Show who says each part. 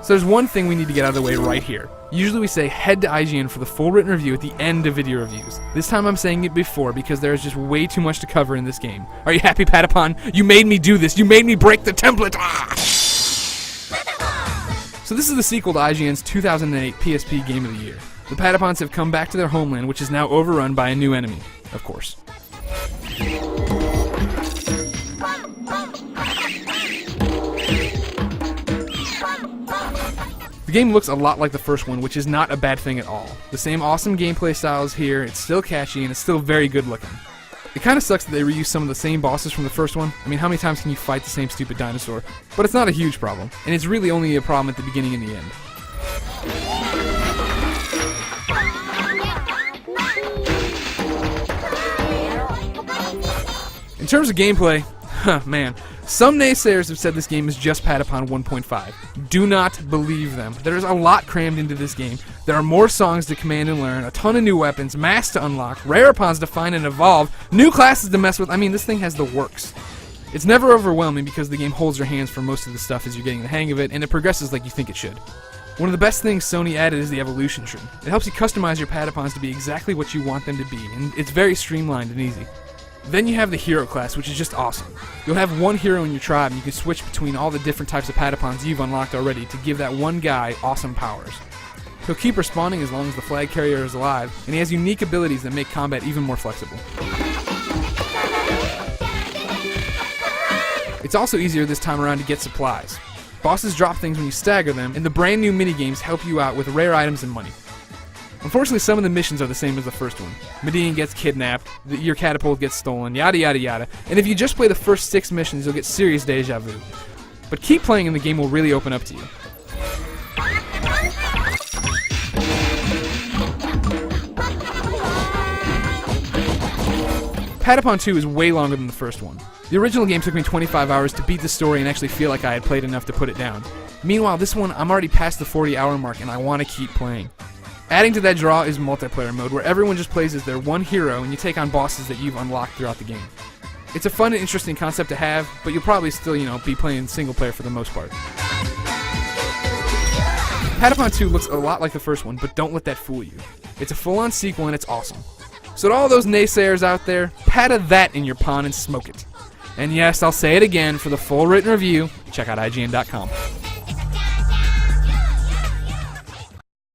Speaker 1: So there's one thing we need to get out of the way right here. Usually we say head to IGN for the full written review at the end of video reviews. This time I'm saying it before because there is just way too much to cover in this game. Are you happy, Patapon? You made me do this. You made me break the template. Ah! So this is the sequel to IGN's 2008 PSP Game of the Year. The Patapons have come back to their homeland, which is now overrun by a new enemy, of course. The game looks a lot like the first one, which is not a bad thing at all. The same awesome gameplay style is here, it's still catchy, and it's still very good looking. It kinda sucks that they reuse some of the same bosses from the first one. I mean, how many times can you fight the same stupid dinosaur? But it's not a huge problem, and it's really only a problem at the beginning and the end. In terms of gameplay, man, some naysayers have said this game is just Patapon 1.5. Do not believe them. There's a lot crammed into this game. There are more songs to command and learn, a ton of new weapons, masks to unlock, rare pawns to find and evolve, new classes to mess with. I mean, this thing has the works. It's never overwhelming because the game holds your hands for most of the stuff as you're getting the hang of it, and it progresses like you think it should. One of the best things Sony added is the evolution tree. It helps you customize your Patapons to be exactly what you want them to be, and it's very streamlined and easy. Then you have the hero class, which is just awesome. You'll have one hero in your tribe, and you can switch between all the different types of Patapons you've unlocked already to give that one guy awesome powers. He'll keep respawning as long as the flag carrier is alive, and he has unique abilities that make combat even more flexible. It's also easier this time around to get supplies. Bosses drop things when you stagger them, and the brand new minigames help you out with rare items and money. Unfortunately, some of the missions are the same as the first one. Medellin gets kidnapped, your catapult gets stolen, yada yada yada, and if you just play the first 6 missions, you'll get serious deja vu. But keep playing and the game will really open up to you. Patapon 2 is way longer than the first one. The original game took me 25 hours to beat the story and actually feel like I had played enough to put it down. Meanwhile, this one, I'm already past the 40-hour mark and I want to keep playing. Adding to that draw is multiplayer mode, where everyone just plays as their one hero and you take on bosses that you've unlocked throughout the game. It's a fun and interesting concept to have, but you'll probably still, be playing single player for the most part. Patapon 2 looks a lot like the first one, but don't let that fool you. It's a full-on sequel and it's awesome. So to all those naysayers out there, pata that in your pond and smoke it. And yes, I'll say it again, for the full written review, check out IGN.com.